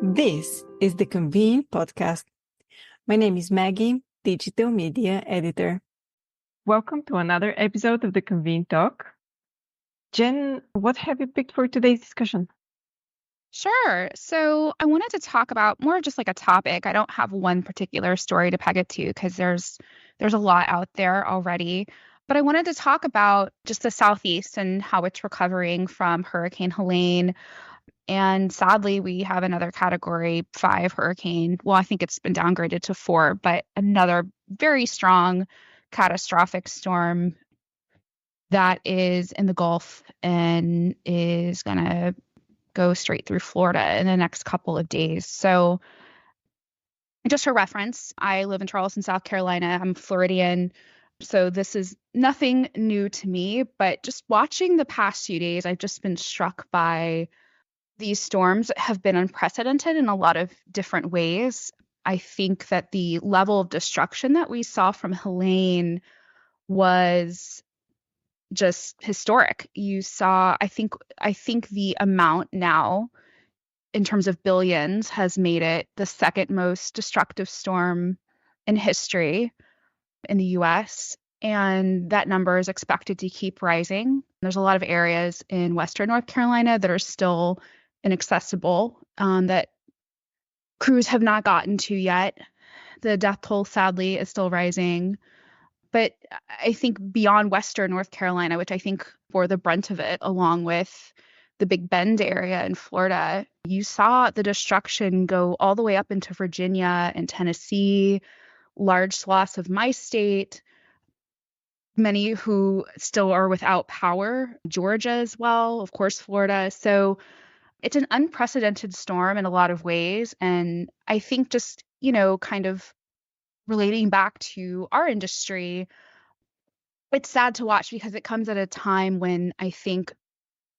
This is the Convene podcast. My name is Maggie, Digital Media Editor. Welcome to another episode of the Convene Talk. Jen, what have you picked for today's discussion? Sure. So I wanted to talk about more of just like a topic. I don't have one particular story to peg it to because there's a lot out there already. But I wanted to talk about just the Southeast and how it's recovering from Hurricane Helene. And sadly, we have another Category 5 hurricane. Well, I think it's been downgraded to 4, but another very strong catastrophic storm that is in the Gulf and is going to go straight through Florida in the next couple of days. So just for reference, I live in Charleston, South Carolina. I'm Floridian. So this is nothing new to me, but just watching the past few days, I've just been struck by these storms that have been unprecedented in a lot of different ways. I think that the level of destruction that we saw from Helene was just historic. You saw, I think the amount now in terms of billions has made it the second most destructive storm in history in the US. And that number is expected to keep rising. There's a lot of areas in Western North Carolina that are still inaccessible that crews have not gotten to yet. The death toll, sadly, is still rising. But I think beyond Western North Carolina, which I think bore the brunt of it, along with the Big Bend area in Florida, you saw the destruction go all the way up into Virginia and Tennessee, large swaths of my state, many who still are without power, Georgia as well, of course, Florida. So it's an unprecedented storm in a lot of ways. And I think just, kind of relating back to our industry, it's sad to watch because it comes at a time when I think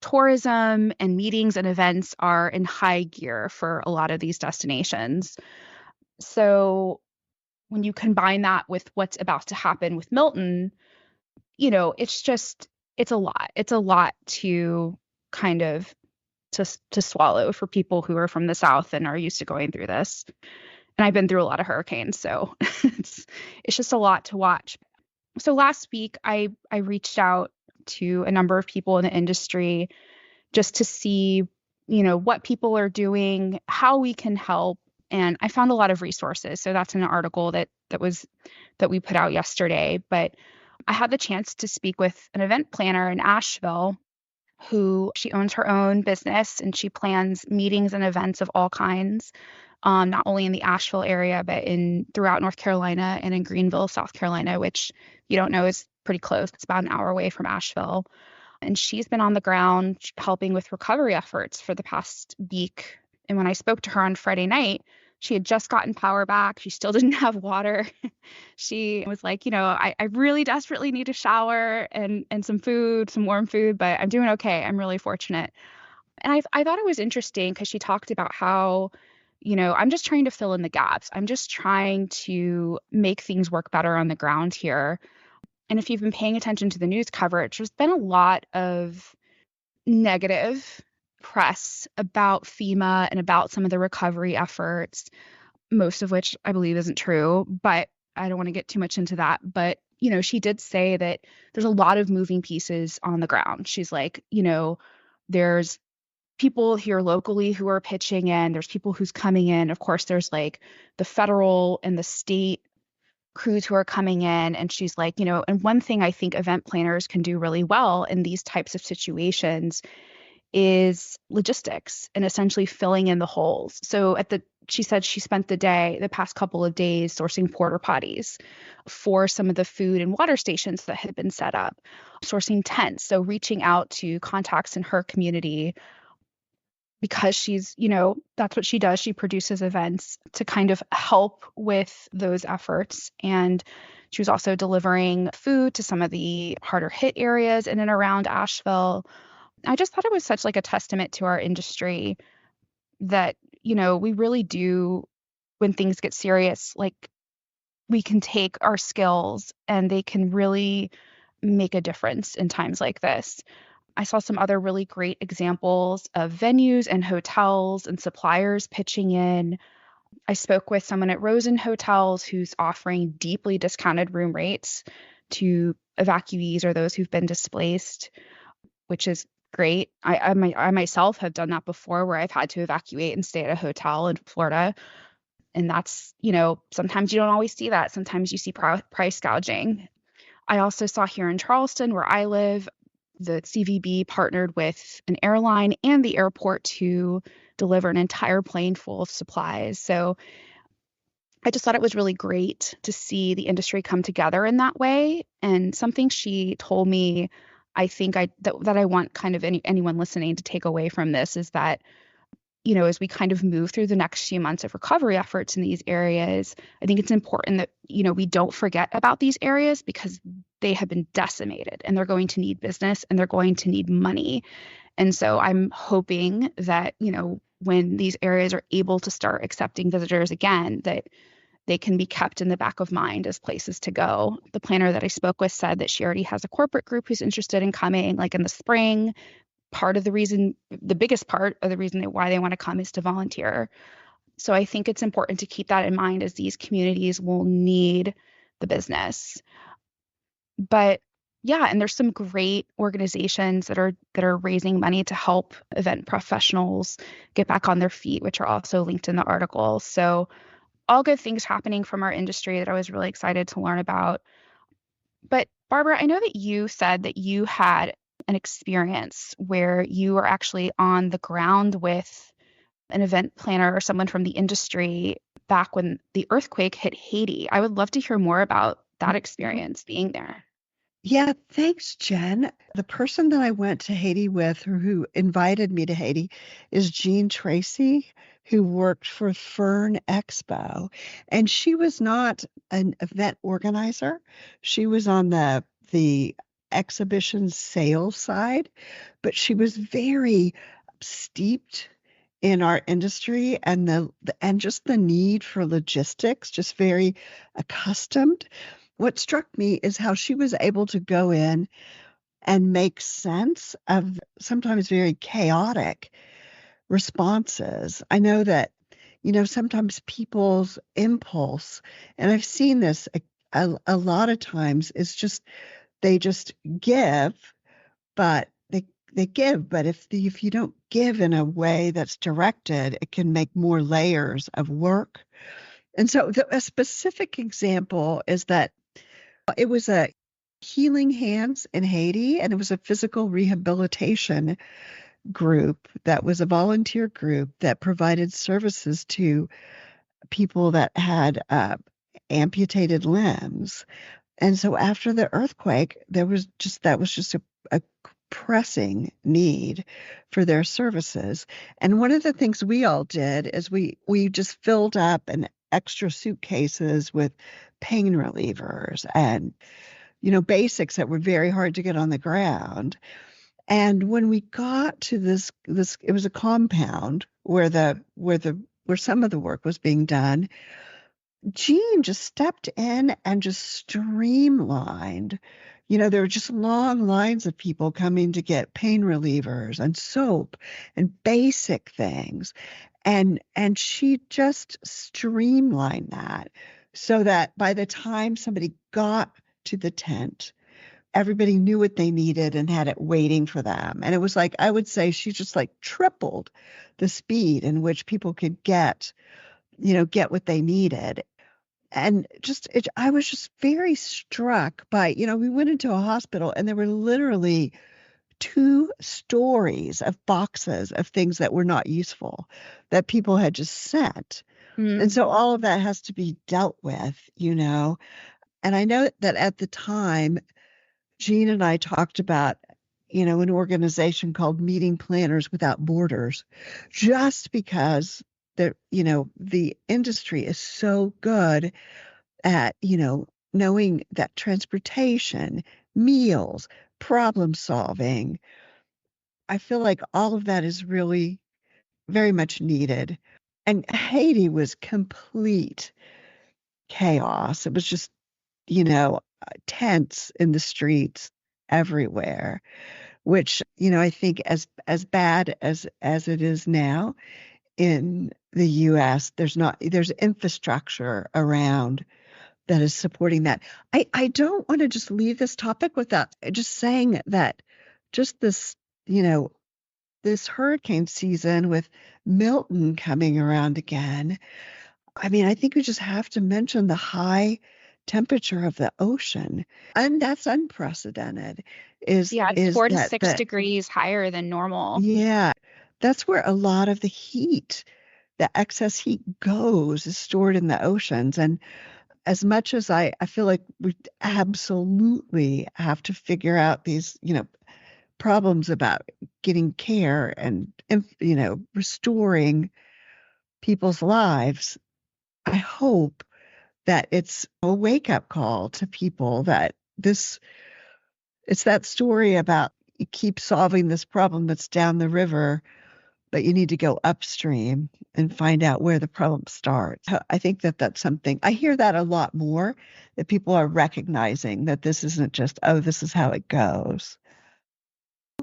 tourism and meetings and events are in high gear for a lot of these destinations. So when you combine that with what's about to happen with Milton, it's a lot. It's a lot to kind of to swallow for people who are from the South and are used to going through this. And I've been through a lot of hurricanes, so it's just a lot to watch. So last week, I reached out to a number of people in the industry just to see, what people are doing, how we can help. And I found a lot of resources. So that's an article that we put out yesterday. But I had the chance to speak with an event planner in Asheville who she owns her own business and she plans meetings and events of all kinds, not only in the Asheville area, but throughout North Carolina and in Greenville, South Carolina, which you don't know is pretty close. It's about an hour away from Asheville. And she's been on the ground helping with recovery efforts for the past week. And when I spoke to her on Friday night, she had just gotten power back. She still didn't have water. She was like, I really desperately need a shower and some food, some warm food, but I'm doing okay. I'm really fortunate. And I thought it was interesting because she talked about how, I'm just trying to fill in the gaps. I'm just trying to make things work better on the ground here. And if you've been paying attention to the news coverage, there's been a lot of negative press about FEMA and about some of the recovery efforts, most of which I believe isn't true, but I don't want to get too much into that. But, she did say that there's a lot of moving pieces on the ground. She's like, there's people here locally who are pitching in, there's people who's coming in. Of course, there's like the federal and the state crews who are coming in. And she's like, and one thing I think event planners can do really well in these types of situations is logistics and essentially filling in the holes. So she said she spent the past couple of days sourcing porta potties for some of the food and water stations that had been set up, sourcing tents. So reaching out to contacts in her community because she's, that's what she does. She produces events to kind of help with those efforts. And she was also delivering food to some of the harder hit areas in and around Asheville. I just thought it was such like a testament to our industry that, we really do, when things get serious, like we can take our skills and they can really make a difference in times like this. I saw some other really great examples of venues and hotels and suppliers pitching in. I spoke with someone at Rosen Hotels who's offering deeply discounted room rates to evacuees or those who've been displaced, which is great. I myself have done that before where I've had to evacuate and stay at a hotel in Florida. And that's, sometimes you don't always see that. Sometimes you see price gouging. I also saw here in Charleston, where I live, the CVB partnered with an airline and the airport to deliver an entire plane full of supplies. So I just thought it was really great to see the industry come together in that way. And something she told me, I think that I want kind of anyone listening to take away from this is that, as we kind of move through the next few months of recovery efforts in these areas, I think it's important that, we don't forget about these areas because they have been decimated and they're going to need business and they're going to need money. And so I'm hoping that, when these areas are able to start accepting visitors again, that they can be kept in the back of mind as places to go. The planner that I spoke with said that she already has a corporate group who's interested in coming, like in the spring. The biggest part of the reason why they want to come is to volunteer. So I think it's important to keep that in mind as these communities will need the business. But yeah, and there's some great organizations that are raising money to help event professionals get back on their feet, which are also linked in the article. So all good things happening from our industry that I was really excited to learn about. But Barbara, I know that you said that you had an experience where you were actually on the ground with an event planner or someone from the industry back when the earthquake hit Haiti. I would love to hear more about that experience being there. Yeah, thanks, Jen. The person that I went to Haiti with, who invited me to Haiti, is Jean Tracy, who worked for Fern Expo. And she was not an event organizer. She was on the exhibition sales side, but she was very steeped in our industry and just the need for logistics, just very accustomed. What struck me is how she was able to go in and make sense of sometimes very chaotic responses. I know that, sometimes people's impulse, and I've seen this a lot of times, is just they just give, but they give, but if you don't give in a way that's directed, it can make more layers of work. And so a specific example is that it was a Healing Hands in Haiti, and it was a physical rehabilitation group that was a volunteer group that provided services to people that had amputated limbs. And so after the earthquake, that was just a pressing need for their services. And one of the things we all did is we just filled up an extra suitcases with pain relievers and basics that were very hard to get on the ground. And when we got to this it was a compound where some of the work was being done. Jean just stepped in and just streamlined. There were just long lines of people coming to get pain relievers and soap and basic things. And she just streamlined that so that by the time somebody got to the tent, everybody knew what they needed and had it waiting for them. And it was like, I would say she just like tripled the speed in which people could get what they needed. And I was just very struck by, we went into a hospital and there were literally 2 stories of boxes of things that were not useful that people had just sent. And so all of that has to be dealt with, And I know that at the time, Jean and I talked about, an organization called Meeting Planners Without Borders, just because the industry is so good at, knowing that transportation, meals, problem solving. I feel like all of that is really very much needed. And Haiti was complete chaos. It was just, tents in the streets everywhere. which, I think as bad as it is now in the US, there's infrastructure around that is supporting that. I don't want to just leave this topic without just saying that just this, this hurricane season with Milton coming around again. I mean, I think we just have to mention the high temperature of the ocean, and that's unprecedented. Yeah, it's Is 4 to that 6 degrees higher than normal. yeah, that's where a lot of the heat, the excess heat is stored in the oceans. And as much as I feel like we absolutely have to figure out these, problems about getting care and, restoring people's lives, I hope that it's a wake up call to people that it's that story about you keep solving this problem that's down the river, but you need to go upstream and find out where the problem starts. I think that that's something I hear that a lot more, that people are recognizing that this isn't just, oh, this is how it goes.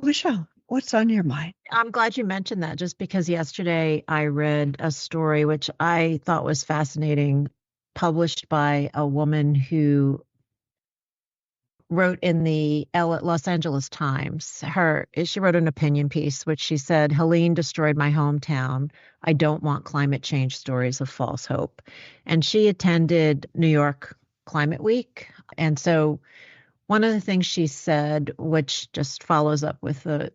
Michelle, what's on your mind? I'm glad you mentioned that, just because yesterday I read a story which I thought was fascinating, published by a woman who wrote in the Los Angeles Times. She wrote an opinion piece which she said, "Helene destroyed my hometown. I don't want climate change stories of false hope." And she attended New York Climate Week. And so one of the things she said, which just follows up with the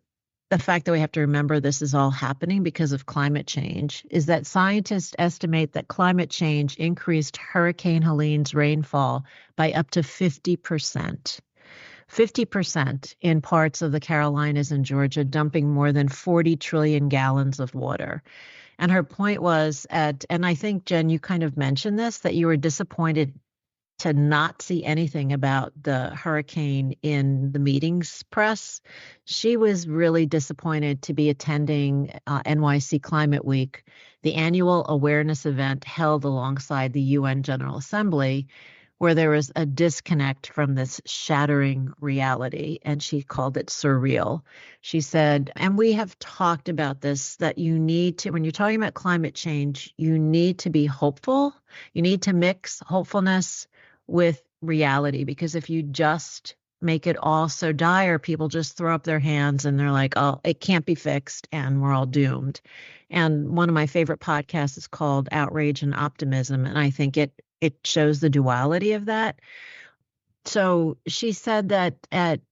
fact that we have to remember this is all happening because of climate change, is that scientists estimate that climate change increased Hurricane Helene's rainfall by up to 50%. 50% in parts of the Carolinas and Georgia, dumping more than 40 trillion gallons of water. And her point was and I think, Jen, you kind of mentioned this, that you were disappointed to not see anything about the hurricane in the meetings press. She was really disappointed to be attending NYC Climate Week, the annual awareness event held alongside the UN General Assembly, where there was a disconnect from this shattering reality, and she called it surreal. She said, and we have talked about this, that you need to, when you're talking about climate change, you need to be hopeful. You need to mix hopefulness with reality, because if you just make it all so dire, people just throw up their hands and they're like, oh, it can't be fixed and we're all doomed. And one of my favorite podcasts is called Outrage and Optimism, and I think it shows the duality of that. So she said that at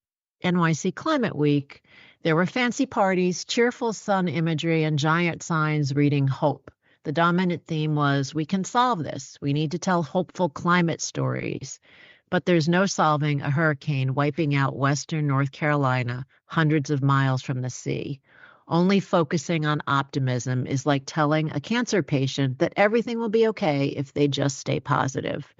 NYC Climate Week, there were fancy parties, cheerful sun imagery, and giant signs reading hope. The dominant theme was, we can solve this. We need to tell hopeful climate stories. But there's no solving a hurricane wiping out western North Carolina, hundreds of miles from the sea. Only focusing on optimism is like telling a cancer patient that everything will be okay if they just stay positive.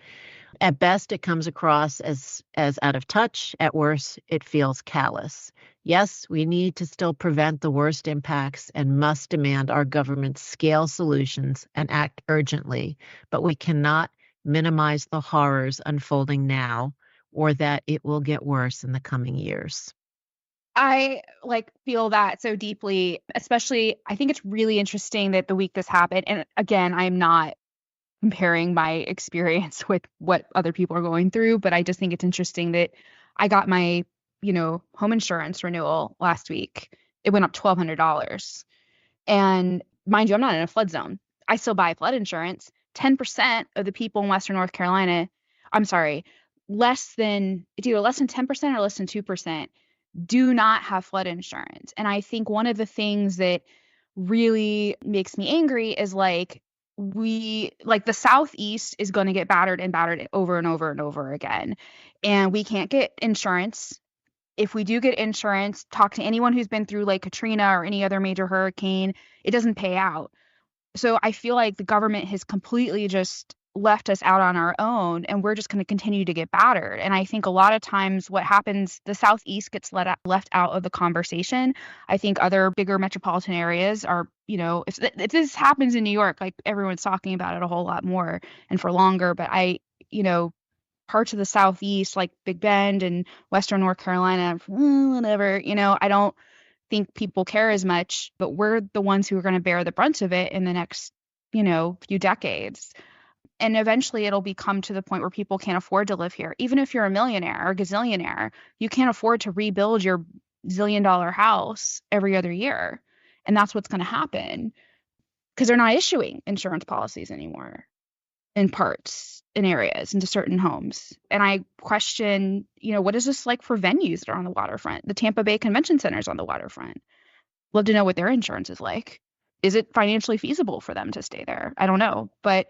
At best, it comes across as out of touch. At worst, it feels callous. Yes, we need to still prevent the worst impacts and must demand our government scale solutions and act urgently, but we cannot minimize the horrors unfolding now, or that it will get worse in the coming years. I feel that so deeply, especially I think it's really interesting that the week this happened. And again, I'm not comparing my experience with what other people are going through, but I just think it's interesting that I got my, home insurance renewal last week. It went up $1,200. And mind you, I'm not in a flood zone. I still buy flood insurance. 10% of the people in Western North Carolina, I'm sorry, it's either less than 10% or less than 2%, do not have flood insurance. And I think one of the things that really makes me angry is the Southeast is going to get battered and battered over and over and over again. And we can't get insurance. If we do get insurance, talk to anyone who's been through Katrina or any other major hurricane, it doesn't pay out. So I feel like the government has completely just left us out on our own, and we're just going to continue to get battered. And I think a lot of times what happens, the Southeast gets left out of the conversation. I think other bigger metropolitan areas are, if this happens in New York, everyone's talking about it a whole lot more and for longer. But parts of the Southeast, like Big Bend and Western North Carolina, whatever, I don't think people care as much, but we're the ones who are going to bear the brunt of it in the next, few decades. And eventually it'll become to the point where people can't afford to live here. Even if you're a millionaire or a gazillionaire, you can't afford to rebuild your zillion-dollar house every other year. And that's what's going to happen because they're not issuing insurance policies anymore in parts, in areas, into certain homes. And I question, what is this like for venues that are on the waterfront? The Tampa Bay Convention Center is on the waterfront. Love to know what their insurance is like. Is it financially feasible for them to stay there? I don't know. But,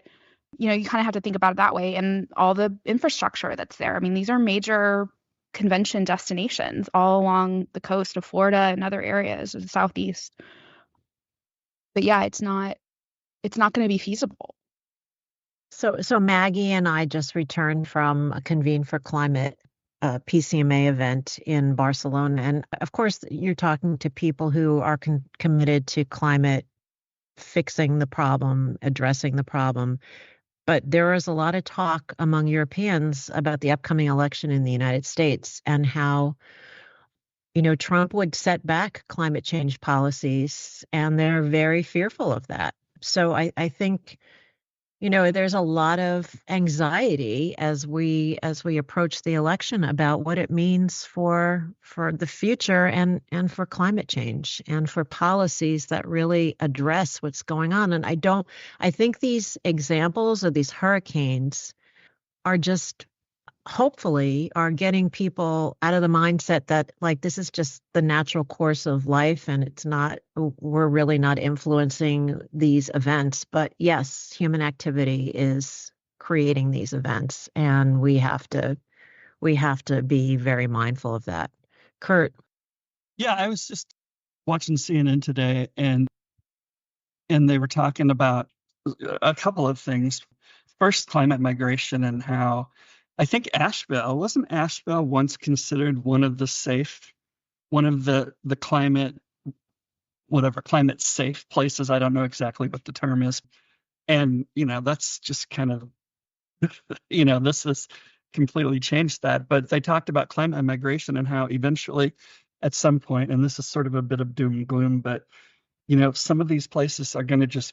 you kind of have to think about it that way, and all the infrastructure that's there. I mean, these are major convention destinations all along the coast of Florida and other areas of the Southeast. But yeah, it's not going to be feasible. So Maggie and I just returned from a Convene for Climate PCMA event in Barcelona. And of course, you're talking to people who are committed to climate fixing the problem, addressing the problem. But there is a lot of talk among Europeans about the upcoming election in the United States and how, Trump would set back climate change policies, and they're very fearful of that. So I think, there's a lot of anxiety as we approach the election about what it means for the future and for climate change and for policies that really address what's going on. And I think these examples of these hurricanes are just hopefully are getting people out of the mindset that like this is just the natural course of life and we're really not influencing these events. But yes, human activity is creating these events, and we have to be very mindful of that. Curt. Yeah, I was just watching CNN today, and they were talking about a couple of things. First, climate migration, and how I think wasn't Asheville once considered one of the climate safe places? I don't know exactly what the term is. And, that's just kind of, this has completely changed that. But they talked about climate migration and how eventually at some point, and this is sort of a bit of doom and gloom, but, some of these places are going to just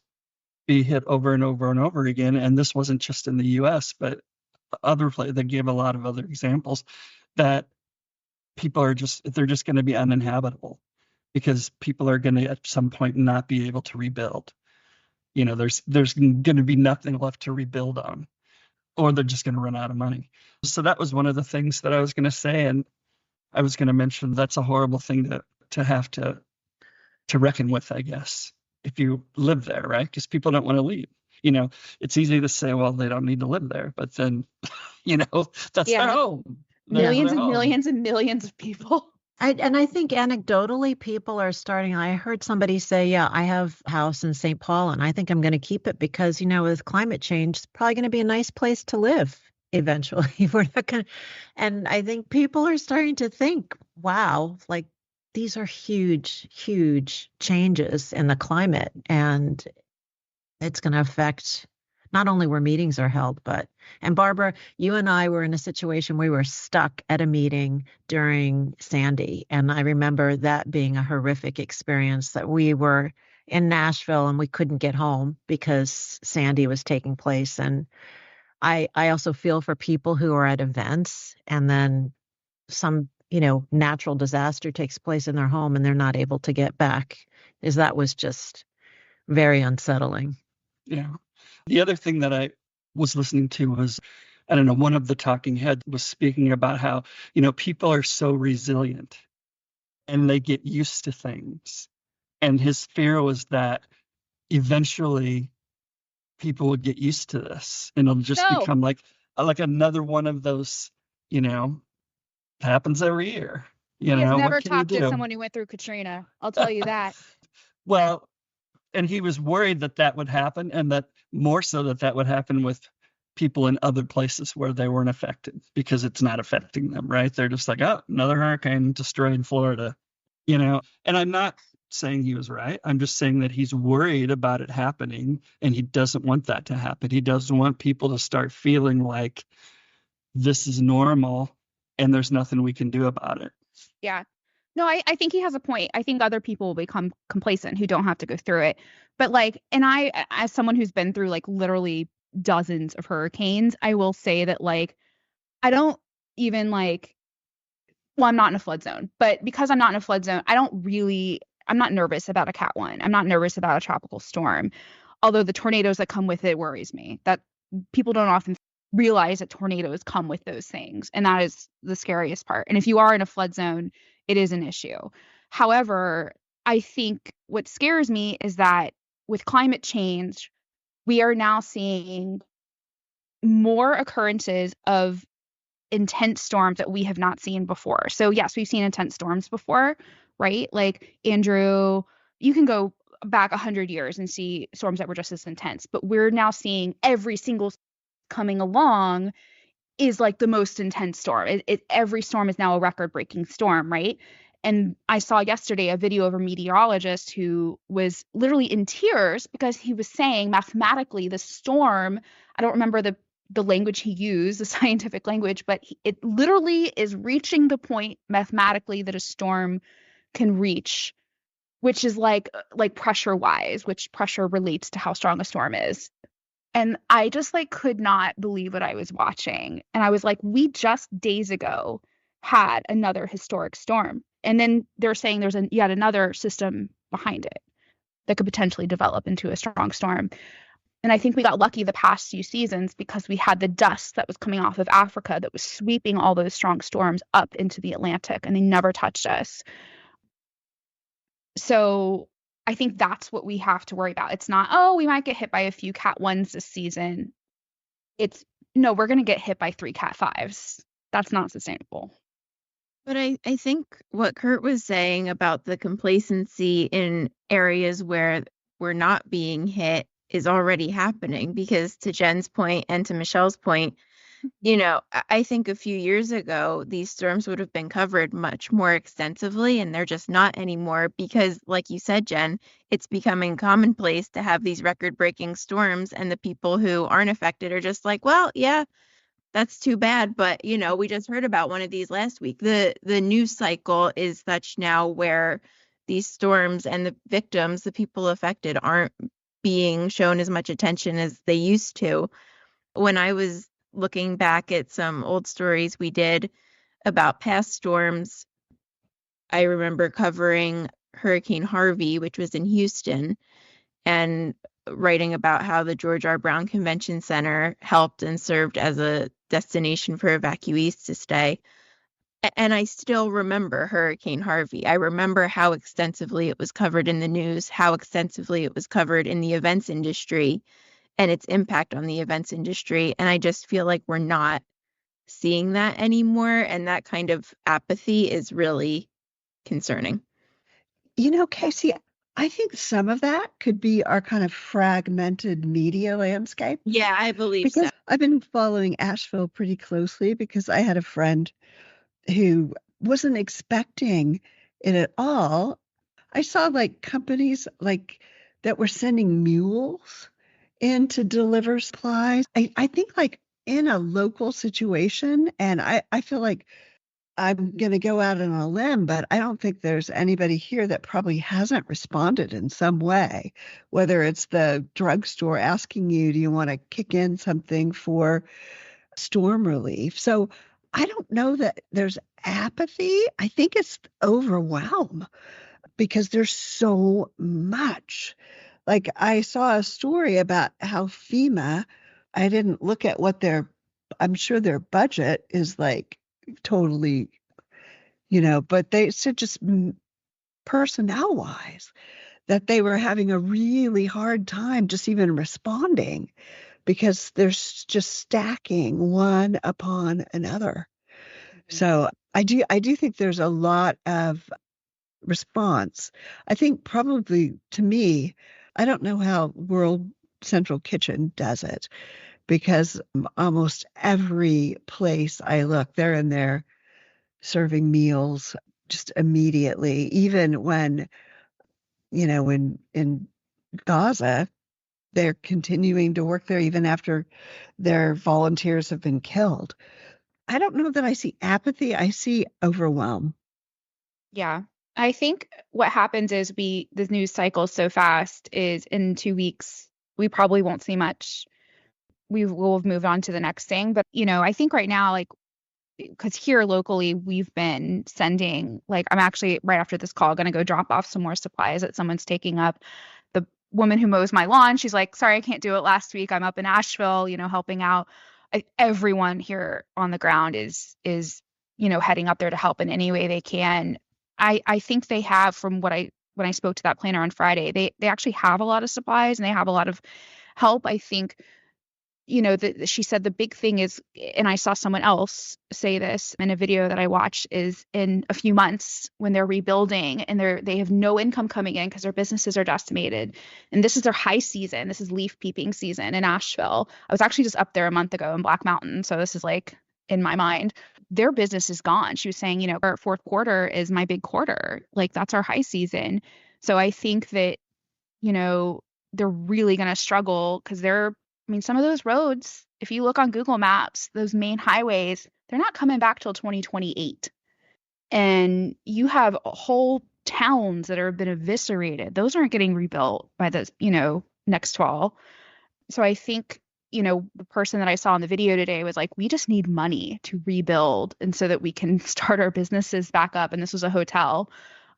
be hit over and over and over again. And this wasn't just in the U.S., but other places. They gave a lot of other examples that they're just going to be uninhabitable because people are going to at some point not be able to rebuild. There's going to be nothing left to rebuild on, or they're just going to run out of money. So that was one of the things that I was going to say, and I was going to mention that's a horrible thing to have to reckon with, I guess, if you live there, right? Because people don't want to leave. It's easy to say, well, they don't need to live there, but then, that's their home. Millions and millions and millions of people. I think anecdotally, people are starting. I heard somebody say, yeah, I have a house in St. Paul, and I think I'm going to keep it because, with climate change, it's probably going to be a nice place to live eventually. We're not going to, and I think people are starting to think, wow, like these are huge, huge changes in the climate, and it's going to affect not only where meetings are held, and Barbara, you and I were in a situation we were stuck at a meeting during Sandy. And I remember that being a horrific experience, that we were in Nashville and we couldn't get home because Sandy was taking place. And I also feel for people who are at events and then some, natural disaster takes place in their home and they're not able to get back, because that was just very unsettling. Yeah. The other thing that I was listening to was, I don't know, one of the talking heads was speaking about how, people are so resilient and they get used to things. And his fear was that eventually people would get used to this and it'll just become like another one of those, happens every year. I've never talked to someone who went through Katrina. I'll tell you that. Well, and he was worried that would happen, and that more so that would happen with people in other places where they weren't affected, because it's not affecting them, right? They're just like, oh, another hurricane destroying Florida, And I'm not saying he was right. I'm just saying that he's worried about it happening, and he doesn't want that to happen. He doesn't want people to start feeling like this is normal and there's nothing we can do about it. Yeah. No, I think he has a point. I think other people will become complacent who don't have to go through it. But like, and I, as someone who's been through like literally dozens of hurricanes, I will say that like, I don't even like, well, I'm not in a flood zone, but because I'm not in a flood zone, I'm not nervous about a Cat 1. I'm not nervous about a tropical storm. Although the tornadoes that come with it worries me. That people don't often realize that tornadoes come with those things. And that is the scariest part. And if you are in a flood zone, it is an issue. However, I think what scares me is that with climate change, we are now seeing more occurrences of intense storms that we have not seen before. So yes, we've seen intense storms before, right? Like Andrew, you can go back 100 years and see storms that were just as intense, but we're now seeing every single coming along is like the most intense storm. Every storm is now a record-breaking storm, right? And I saw yesterday a video of a meteorologist who was literally in tears because he was saying mathematically the storm, I don't remember the language he used, the scientific language, but it literally is reaching the point mathematically that a storm can reach, which is like pressure wise, which pressure relates to how strong a storm is. And I just like could not believe what I was watching. And I was like, we just days ago had another historic storm. And then they're saying there's yet another system behind it that could potentially develop into a strong storm. And I think we got lucky the past few seasons because we had the dust that was coming off of Africa that was sweeping all those strong storms up into the Atlantic, and they never touched us. So I think that's what we have to worry about. It's not, oh, we might get hit by a few Cat 1s this season. It's, no, we're going to get hit by 3 Cat 5s. That's not sustainable. But I think what Curt was saying about the complacency in areas where we're not being hit is already happening, because to Jen's point and to Michelle's point, you know, I think a few years ago, these storms would have been covered much more extensively, and they're just not anymore because, like you said, Jen, it's becoming commonplace to have these record-breaking storms, and the people who aren't affected are just like, well, yeah, that's too bad. But, you know, we just heard about one of these last week. The news cycle is such now where these storms and the victims, the people affected, aren't being shown as much attention as they used to. When I was looking back at some old stories we did about past storms, I remember covering Hurricane Harvey, which was in Houston, and writing about how the George R. Brown Convention Center helped and served as a destination for evacuees to stay. And I still remember Hurricane Harvey. I remember how extensively it was covered in the news, how extensively it was covered in the events industry and its impact on the events industry. And I just feel like we're not seeing that anymore. And that kind of apathy is really concerning. You know, Casey, I think some of that could be our kind of fragmented media landscape. Yeah, I believe Because so. I've been following Asheville pretty closely because I had a friend who wasn't expecting it at all. I saw like companies like that were sending mules in to deliver supplies. I think like in a local situation, and I feel like I'm going to go out on a limb, but I don't think there's anybody here that probably hasn't responded in some way, whether it's the drugstore asking you, do you want to kick in something for storm relief? So I don't know that there's apathy. I think it's overwhelm because there's so much. Like I saw a story about how FEMA, I didn't look at what I'm sure their budget is like totally, but they said just personnel wise that they were having a really hard time just even responding because there's just stacking one upon another. So I do think there's a lot of response. I think probably to me, I don't know how World Central Kitchen does it because almost every place I look, they're in there serving meals just immediately, even when, in Gaza, they're continuing to work there even after their volunteers have been killed. I don't know that I see apathy. I see overwhelm. Yeah. I think what happens is the news cycle so fast is in 2 weeks, we probably won't see much. We will have moved on to the next thing. But, I think right now, like, because here locally, we've been sending, like, I'm actually right after this call going to go drop off some more supplies that someone's taking up. The woman who mows my lawn, she's like, sorry, I can't do it last week. I'm up in Asheville, helping out. Everyone here on the ground is heading up there to help in any way they can. I think they have, from when I spoke to that planner on Friday, they actually have a lot of supplies and they have a lot of help. I think, she said the big thing is, and I saw someone else say this in a video that I watched, is in a few months when they're rebuilding and they have no income coming in because their businesses are decimated. And this is their high season. This is leaf peeping season in Asheville. I was actually just up there a month ago in Black Mountain. So this is like in my mind, their business is gone. She was saying, our fourth quarter is my big quarter. Like that's our high season. So I think that, they're really going to struggle because some of those roads, if you look on Google Maps, those main highways, they're not coming back till 2028. And you have whole towns that have been eviscerated. Those aren't getting rebuilt by the, next fall. So I think, the person that I saw in the video today was like, we just need money to rebuild and so that we can start our businesses back up. And this was a hotel.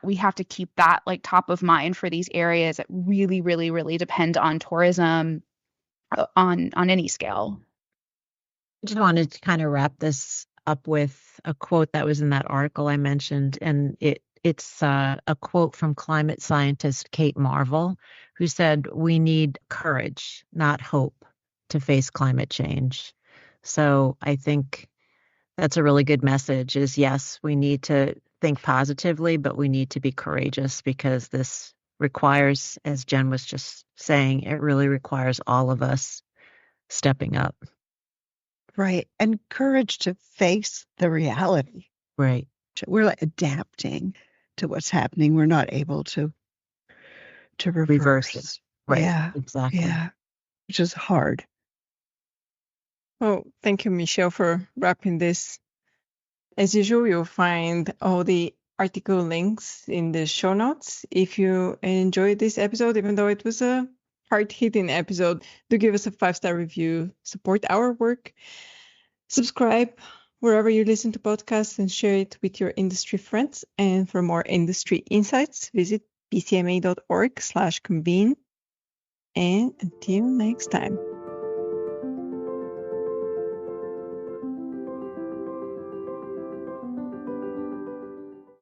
We have to keep that like top of mind for these areas that really, really, really depend on tourism on any scale. I just wanted to kind of wrap this up with a quote that was in that article I mentioned, and it's a quote from climate scientist Kate Marvel, who said, "We need courage, not hope, to face climate change." So I think that's a really good message, is yes, we need to think positively, but we need to be courageous because this requires, as Jen was just saying, it really requires all of us stepping up. Right. And courage to face the reality. Right. We're like adapting to what's happening. We're not able to Reverse it. Right. Yeah. Exactly. Yeah. Which is hard. Oh, thank you, Michelle, for wrapping this. As usual, you'll find all the article links in the show notes. If you enjoyed this episode, even though it was a hard-hitting episode, do give us a 5-star review, support our work, subscribe wherever you listen to podcasts, and share it with your industry friends. And for more industry insights, visit pcma.org/convene. And until next time.